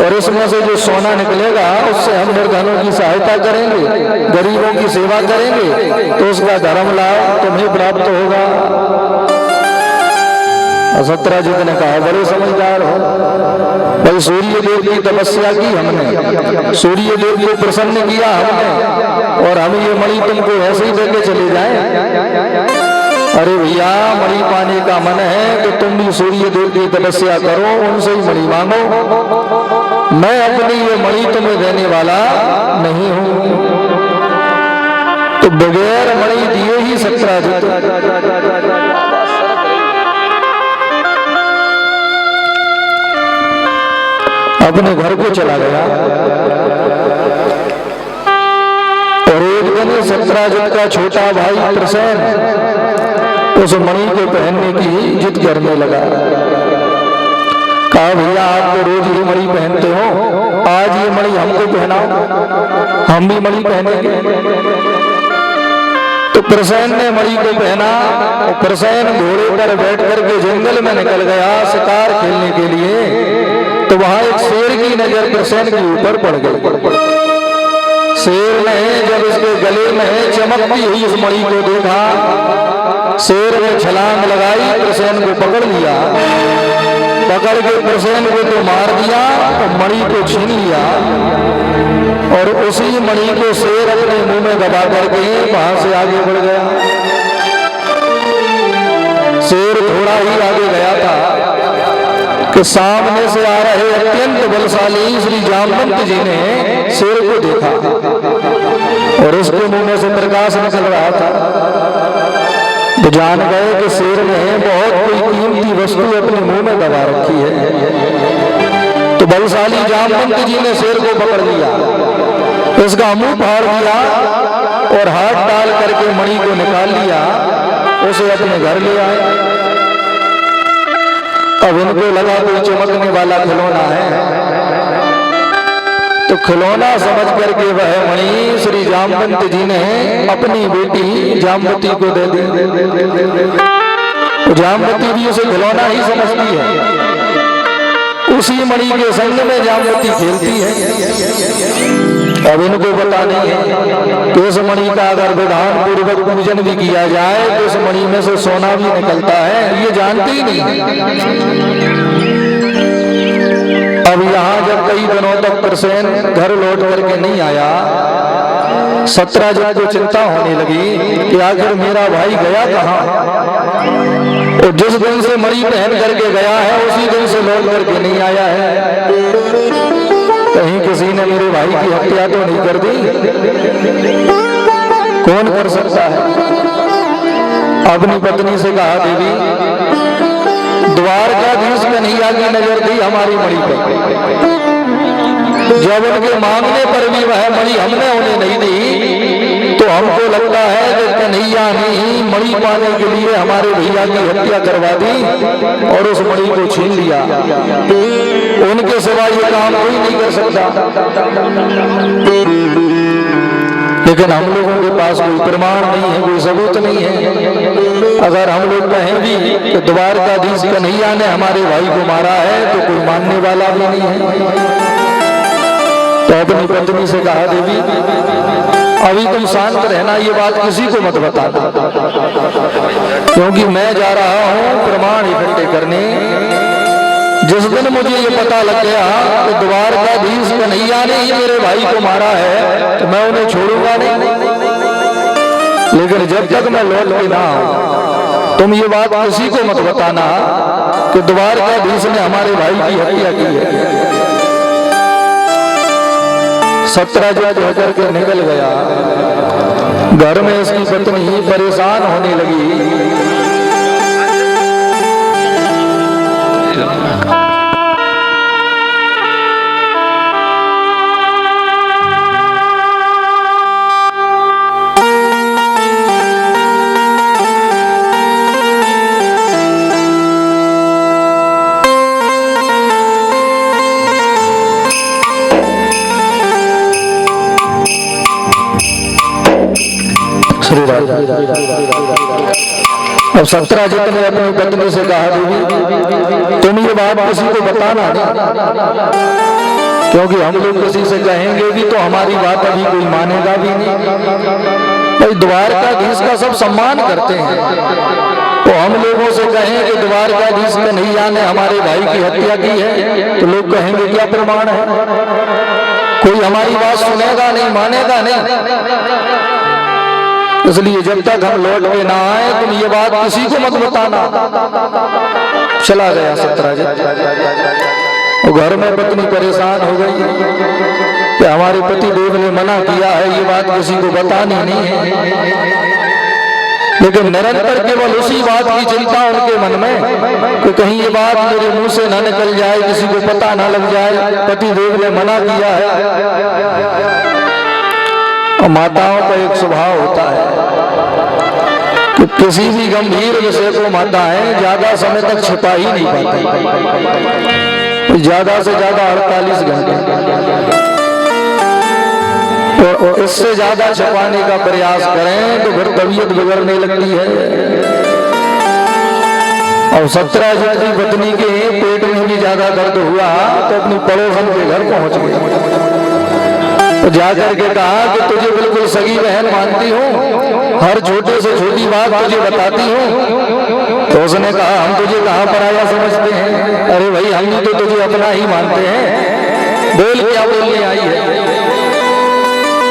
और इसमें से जो सोना निकलेगा उससे हम निर्धनों की सहायता करेंगे, गरीबों की सेवा करेंगे, तो उसका धर्म लाभ तुम्हें प्राप्त होगा। सत्यराजित ने कहा, बड़े समझदार हो भाई, सूर्य देव की तपस्या की हमने, सूर्य देव को प्रसन्न किया हमने, और हम ये मणि तुमको ऐसे ही देके चले जाएं? अरे भैया, मणि पाने का मन है तो तुम भी सूर्य देव की तपस्या करो, उनसे ही मणि मांगो। मैं अपनी ये मणि तुम्हें देने वाला नहीं हूं। तो बगैर मणि दिए ही सत्यराजित अपने घर को चला गया। और एक दिन सत्यराजित का छोटा भाई प्रसेन उस मणि को पहनने की जिद करने लगा। कहा, भैया आप तो रोज ये मणि पहनते हो, आज ये मणि हमको पहनाओ, हम भी मणि पहनेंगे। तो प्रसेन ने मणि को पहना। और प्रसेन घोड़े पर बैठ करके जंगल में निकल गया शिकार खेलने के लिए। तो वहां एक शेर की नजर प्रसेन के ऊपर पड़ गई। शेर ने जब इसके गले में चमकती हुई इस मणि को देखा, शेर ने छलांग लगाई, प्रसेन को पकड़ लिया। पकड़ के प्रसेन को तो मार दिया, तो मणि को छीन लिया। और उसी मणि को शेर अपने मुंह में दबा करके वहां से आगे बढ़ गया। शेर थोड़ा ही आगे गया था कि सामने से आ रहे अत्यंत बलशाली श्री जामवंत जी ने शेर को देखा, और उसके मुंह में से प्रकाश निकल रहा था। तो जान गए कि शेर ने बहुत कोई कीमती वस्तु अपने मुंह में दबा रखी है। तो बलशाली जामवंत जी ने शेर को पकड़ लिया, उसका मुंह फाड़ दिया और हाथ डाल करके मणि को निकाल लिया, उसे अपने घर ले आए। अब इनको लगा कोई चमकने वाला खिलौना है, तो खिलौना समझ करके वह मणि श्री जामवंत जी ने अपनी बेटी जामवती को दे दी। जामवती भी उसे खिलौना ही समझती है, उसी मणि के संग में जामवती खेलती है। अब इनको पता नहीं है कि उस मणि का अगर विधान पूर्वक पूजन भी किया जाए तो उस मणि में से सोना भी निकलता है, ये जानते ही नहीं। अब यहाँ जब कई दिनों तक प्रसेन घर लौट करके नहीं आया, सत्यराजित को चिंता होने लगी कि आखिर मेरा भाई गया कहाँ। और जिस दिन से मणि पहन करके गया है उसी दिन से लौट करके नहीं आया है। कहीं किसी ने मेरे भाई की हत्या तो नहीं कर दी? कौन कर सकता है? अपनी पत्नी से कहा, देवी द्वारकाधीश कन्हैया की नजर थी हमारी मणि पर। जब उनके मांगने पर भी वह मणि हमने उन्हें नहीं दी, तो हमको लगता है कि कन्हैया ने ही मणि पाने के लिए हमारे भैया की हत्या करवा दी और उस मणि को छीन लिया। उनके सिवा ये काम कोई नहीं कर सकता। लेकिन हम लोगों के पास कोई प्रमाण नहीं है, कोई सबूत नहीं है। अगर हम लोग कहें भी कि द्वारकाधीश कन्हैया ने हमारे भाई को मारा है तो कोई मानने वाला भी नहीं है। तो अपनी पत्नी से कहा, देवी अभी तुम शांत रहना, ये बात किसी को मत बताना, क्योंकि मैं जा रहा हूं प्रमाण इकट्ठे करने। जिस दिन मुझे ये पता लग गया कि द्वारकाधीश कन्हैया ने ही मेरे भाई को मारा है तो मैं उन्हें छोड़ूंगा नहीं। लेकिन जब तक मैं लौट के ना आऊं तुम ये बात किसी को मत बताना कि द्वारकाधीश ने हमारे भाई की हत्या की है। सत्यराजित होकर के निकल गया। घर में इसकी पत्नी परेशान होने लगी। श्री राम। अब सत्यराजित ने अपनी पत्नी से कहा, देवी तुम ये बात किसी को बताना नहीं, क्योंकि हम लोग किसी से कहेंगे भी तो हमारी बात अभी कोई मानेगा भी नहीं। भाई द्वारकाधीश का सब सम्मान करते हैं, तो हम लोगों से कहें कि द्वारकाधीश कन्हैया ने हमारे भाई की हत्या की है, तो लोग कहेंगे क्या प्रमाण है? कोई हमारी बात सुनेगा नहीं, मानेगा नहीं। इसलिए जब तक हम लौट के ना आए तुम ये बात किसी को मत बताना। चला गया सत्यराजित। वो घर में पत्नी परेशान हो गई कि हमारे पति देव ने मना किया है, ये बात किसी को बतानी नहीं है। लेकिन निरंतर केवल उसी बात की चिंता उनके मन में कि कहीं ये बात मेरे मुंह से ना निकल जाए, किसी को पता ना लग जाए, पति देव ने मना किया है। और माताओं का एक स्वभाव होता है कि किसी भी गंभीर विषय को माताएं ज्यादा समय तक छिपा ही नहीं पाती, ज्यादा से ज्यादा 48 घंटे। और इससे ज्यादा छिपाने का प्रयास करें तो फिर तबीयत बिगड़ने लगती है। और सत्यराजित की पत्नी के पेट में भी ज्यादा दर्द हुआ तो अपनी पड़ोसन के घर पहुंच गए। तो जाकर के कहा कि तुझे बिल्कुल सगी बहन मानती हूँ, हर छोटे से छोटी बात तुझे बताती हूँ। तो उसने कहा, हम तुझे कहाँ पराया समझते हैं? अरे भाई हम भी तो तुझे अपना ही मानते हैं, बोल क्या बोलने आई है?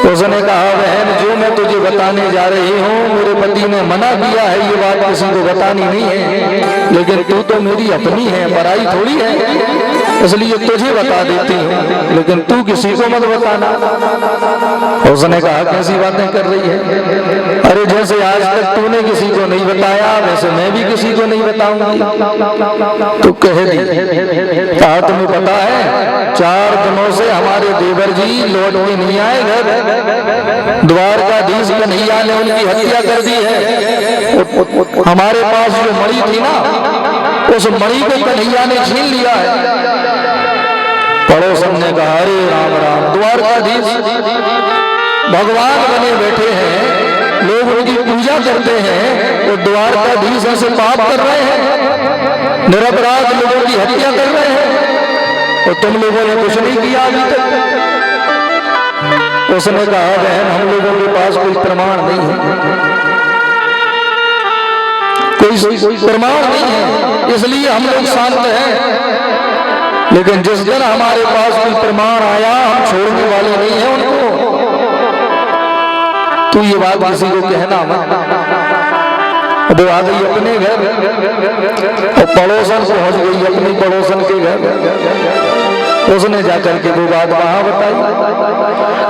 तो उसने कहा, बहन जो मैं तुझे बताने जा रही हूँ, मेरे पति ने मना किया है, ये बात किसी को बतानी नहीं है, लेकिन तू तो मेरी अपनी है, पराई थोड़ी है, इसलिए तुझे बता देती हूँ, लेकिन तू किसी को मत बताना। उसने कहा, कैसी बातें कर रही है? अरे जैसे आज तक तूने किसी को नहीं बताया, वैसे मैं भी किसी को नहीं बताऊंगी। तो कह दी, कहा तुम्हें पता है 4 दिनों से हमारे देवर जी लौट के नहीं आए घर, द्वारकाधीश कन्हैया ने उनकी हत्या कर दी है। हमारे पास जो मणि थी ना, उस मणि को कन्हैया ने छीन लिया है। पड़ोसन ने कहा, अरे राम राम, द्वारकाधीश भगवान बने बैठे हैं, लोग उनकी पूजा करते हैं, और द्वारकाधीश ऐसे पाप कर रहे हैं, निरपराध लोगों की हत्या कर रहे हैं, और तुम लोगों ने कुछ नहीं किया अभी तक। उसने कहा, बहन हम लोगों के पास कोई प्रमाण नहीं है, कोई प्रमाण नहीं है, इसलिए हम लोग शांत हैं। लेकिन जिस दिन हमारे पास कोई प्रमाण आया, हम छोड़ने वाले नहीं हैं उनको। तू ये बात किसी को कहना मत। अब आ गई अपने घर और पड़ोसन पहुंच गई अपनी पड़ोसन के घर। उसने जाकर के वो बात वहां बताई।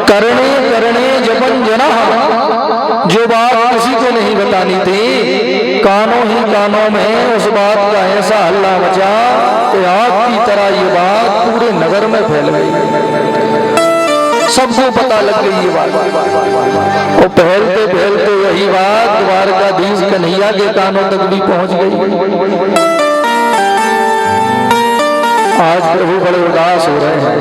करणे करणे जपन जना, जो बात किसी को नहीं बतानी थी, कानों ही कानों में उस बात का ऐसा हल्ला मचा कि आग की तरह ये बात पूरे नगर में फैल गई, सबको पता लग गई ये बात। और फैलते फैलते यही बात द्वारकाधीश कन्हैया के कानों तक भी पहुंच गई। आज प्रभु बड़े उदास हो रहे हैं।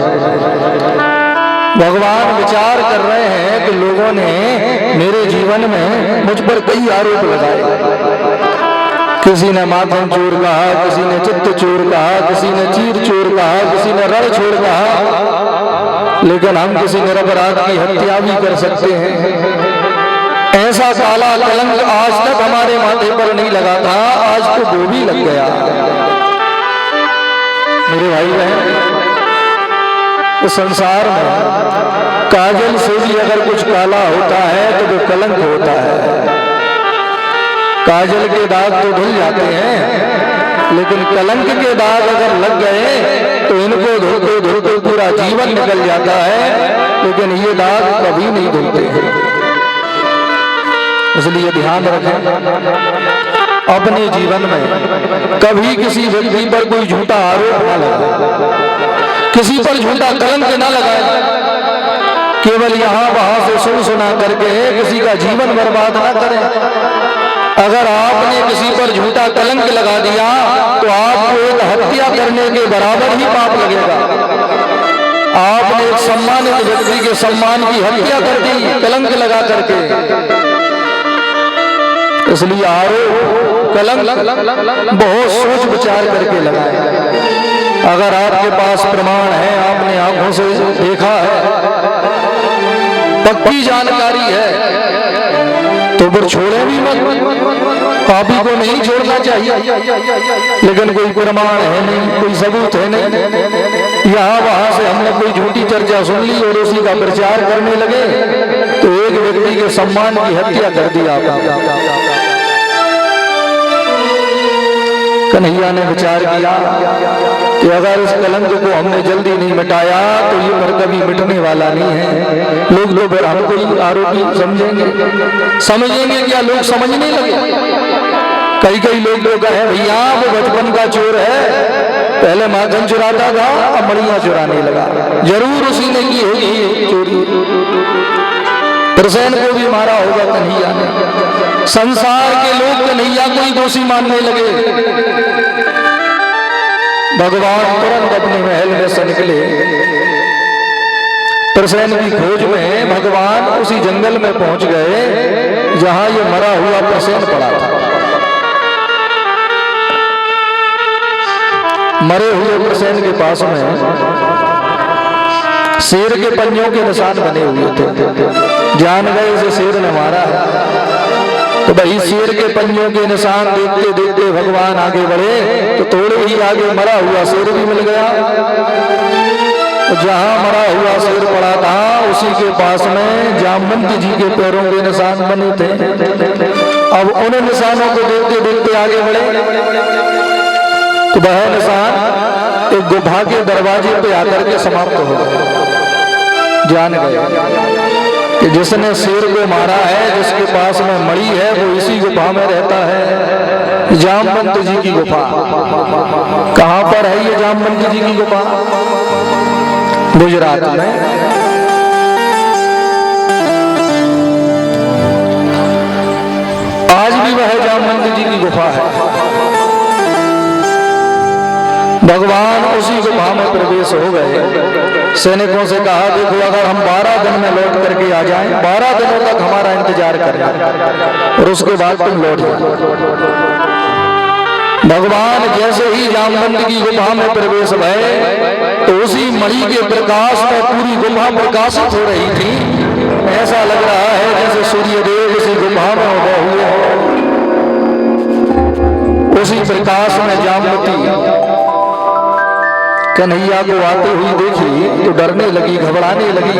भगवान विचार कर रहे हैं कि लोगों ने मेरे जीवन में मुझ पर कई आरोप लगाए। किसी ने माखन चोर कहा, किसी ने चित्त चोर कहा, किसी ने चीर चोर कहा, किसी ने रण चोर कहा, लेकिन हम किसी निरपराध की हत्या भी कर सकते हैं। ऐसा काला कलंक आज तक हमारे माथे पर नहीं लगा था, आज तो वो भी लग गया। मेरे भाई बहन, इस संसार में काजल से भी अगर कुछ काला होता है तो वो कलंक होता है। काजल के दाग तो धुल जाते हैं, लेकिन कलंक के दाग अगर लग गए तो इनको धुलते धुलते पूरा जीवन निकल जाता है, लेकिन ये दाग कभी नहीं धुलते हैं। इसलिए ध्यान रखें, अपने जीवन में कभी किसी व्यक्ति पर कोई झूठा आरोप न लगाए, किसी पर झूठा कलंक न लगाए। केवल यहाँ वहां से सुन सुना करके किसी का जीवन बर्बाद न करें। अगर आपने किसी पर झूठा कलंक लगा दिया तो आपको एक हत्या करने के बराबर ही पाप लगेगा। आपने एक सम्मानित व्यक्ति के सम्मान की हत्या कर दी कलंक लगा करके। इसलिए आरोप कलंक बहुत सोच विचार करके लगाए। अगर आपके पास प्रमाण है, आपने आंखों से देखा है, पक्की जानकारी है, तो फिर छोड़े भी मत। पापी को नहीं छोड़ना चाहिए, लेकिन कोई प्रमाण है नहीं, कोई सबूत है नहीं। यहाँ वहां से हमने कोई झूठी चर्चा सुन ली और उसी का प्रचार करने लगे तो एक व्यक्ति के सम्मान की हत्या कर दी आपने। कन्हैया ने विचार किया कि अगर इस कलंक को हमने जल्दी नहीं मिटाया तो ये पर कभी मिटने वाला नहीं है। लोग फिर हमको ही आरोपी समझेंगे क्या? लोग समझने लगे। कई लोग तो कहे भैया वो बचपन का चोर है, पहले माखन चुराता था, अब मड़ियां चुराने लगा। जरूर उसी ने की होगी चोरी। प्रसेन को भी मारा होगा कन्हैया ने। संसार के लोग कन्हैया को ही दोषी मानने लगे। भगवान तुरंत अपने महल में से निकले। प्रसेन की खोज में भगवान उसी जंगल में पहुंच गए जहां ये मरा हुआ प्रसेन पड़ा था। मरे हुए प्रसेन के पास में शेर के पंजों के निशान बने हुए थे। जान गए इसे शेर ने मारा है। तो भाई शेर के पंजों के निशान देखते देखते भगवान आगे बढ़े तो थोड़े ही आगे मरा हुआ शेर भी मिल गया। तो जहां मरा हुआ शेर पड़ा था उसी के पास में जामवंत जी के पैरों के निशान बने थे। अब उन निशानों को देखते देखते आगे बढ़े तो वह निशान एक गुफा के दरवाजे पे आकर के समाप्त हो गए। जान गए कि जिसने शेर को मारा है, जिसके पास में मणि है, वो इसी गुफा में रहता है। जामवंत जी की गुफा कहां पर है? ये जामवंत जी की गुफा गुजरात में। आज भी वह जामवंत जी की गुफा है। भगवान उसी गुफा में प्रवेश हो गए। सैनिकों से कहा देखो अगर हम 12 दिन में लौट करके आ जाएं, 12 दिनों तक हमारा इंतजार करना और उसके बाद तुम लौट जाओ। भगवान जैसे ही जामवंत की गुफा में प्रवेश भये तो उसी मणि के प्रकाश में पूरी गुफा प्रकाशित हो रही थी। ऐसा लग रहा है जैसे सूर्यदेव उसी गुफा में उदय हुए हो। उसी प्रकाश में जामवती कन्हैया को आते हुई देखी तो डरने लगी, घबराने लगी।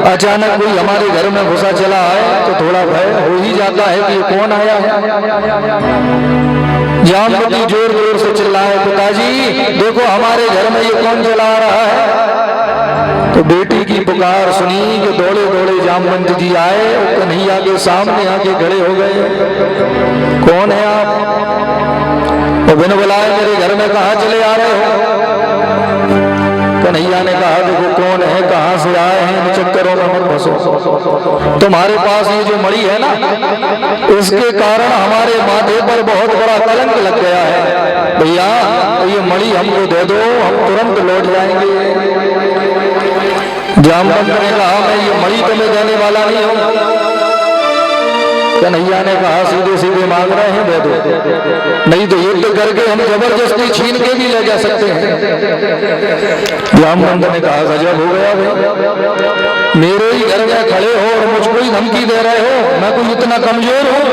अचानक कोई हमारे घर में घुसा चला आए तो थोड़ा भय हो ही जाता है कि ये कौन आया है। जामवती जोर जोर से चिल्लाए पिताजी देखो हमारे घर में ये कौन चला रहा है। तो बेटी की पुकार सुनी कि दौड़े दौड़े जामवंत जी आए और कन्हैया के सामने आके खड़े हो गए। कौन है आप? तो बिन बुलाए मेरे घर में कहाँ चले आ रहे हो? कन्हैया ने कहा देखो कौन है, कहां से आए हैं, इन चक्करों में मत फंसो। तुम्हारे पास ये जो मणि है ना, इसके कारण हमारे माथे पर बहुत बड़ा कलंक लग गया है। भैया ये मणि हमको दे दो, हम तुरंत लौट जाएंगे। जामवंत ने कहा मैं ये मणि तुम्हें देने वाला नहीं हूं। कन्हैया ने कहा सीधे सीधे मांग रहे हैं दे दो, नहीं तो युद्ध करके हम जबरदस्ती छीन के भी ले जा सकते हैं। जामवंत ने कहा गजब हो गया भाई, मेरे ही घर में खड़े हो और मुझको ही धमकी दे रहे हो। मैं कोई इतना कमजोर हूं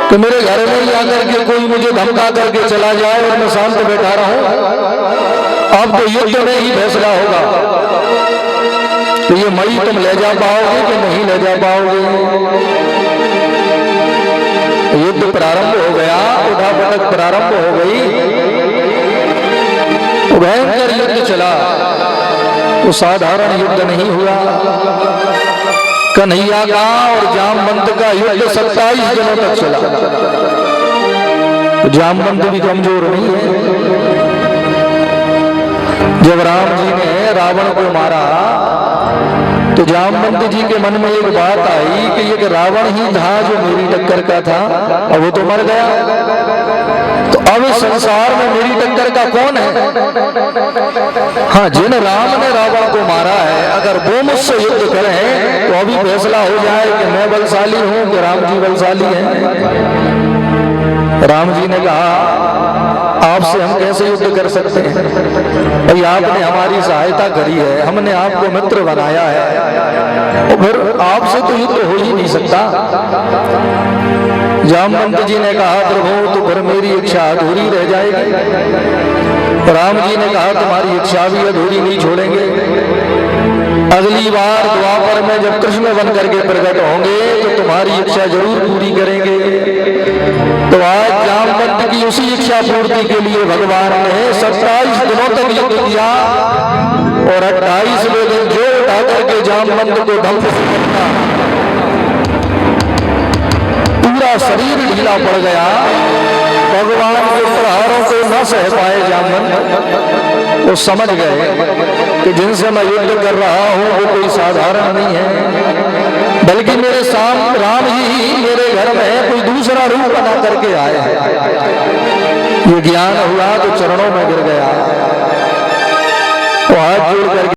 कि मेरे घर में ही आकर के कोई मुझे धमका करके चला जाए और मैं शांत बैठा रहूं। अब तो युद्ध में ही फैसला होगा तो ये मणि तुम ले जा पाओगे कि नहीं ले जा पाओगे। युद्ध प्रारंभ हो गया, उठापटक प्रारंभ हो गई, भयंकर युद्ध चला। तो साधारण युद्ध नहीं हुआ। कन्हैया का और जामवंत का युद्ध 27 दिनों तक चला। तो जामवंत भी कमजोर नहीं है। जब राम जी ने रावण को मारा तो तो जामवंत जी के मन में एक बात आई कि ये रावण ही था जो मेरी टक्कर का था, और वो तो मर गया, तो अब इस संसार में मेरी टक्कर का कौन है? हाँ, जिन राम ने रावण को मारा है, अगर वो मुझसे युद्ध करें तो अभी फैसला हो जाए कि मैं बलशाली हूं कि राम जी बलशाली हैं। राम जी ने कहा, आपसे हम कैसे युद्ध कर सकते हैं? भाई आपने हमारी सहायता करी है, हमने आपको मित्र बनाया है, तो फिर आपसे तो युद्ध हो ही नहीं सकता। जामवंत जी ने कहा, प्रभु तो फिर मेरी इच्छा अधूरी रह जाएगी। राम जी ने कहा, तुम्हारी इच्छा भी अधूरी नहीं छोड़ेंगे। अगली बार द्वापर में जब कृष्ण बन करके प्रकट होंगे तो तुम्हारी इच्छा जरूर पूरी करेंगे। तो आज जामवंत की उसी इच्छा पूर्ति के लिए भगवान ने 27 दिनों तक युद्ध किया, और 28वें दिन जो उठा करके जामवंत को ध्वंस करना, पूरा शरीर ढीला पड़ गया। भगवान के प्रहारों को न सह पाए जामवंत, वो समझ गए कि जिनसे मैं युद्ध कर रहा हूं वो कोई साधारण नहीं है, बल्कि मेरे सामने राम ही मेरे घर में कोई दूसरा रूप बना करके आए हैं। ये ज्ञान हुआ तो चरणों में गिर गया।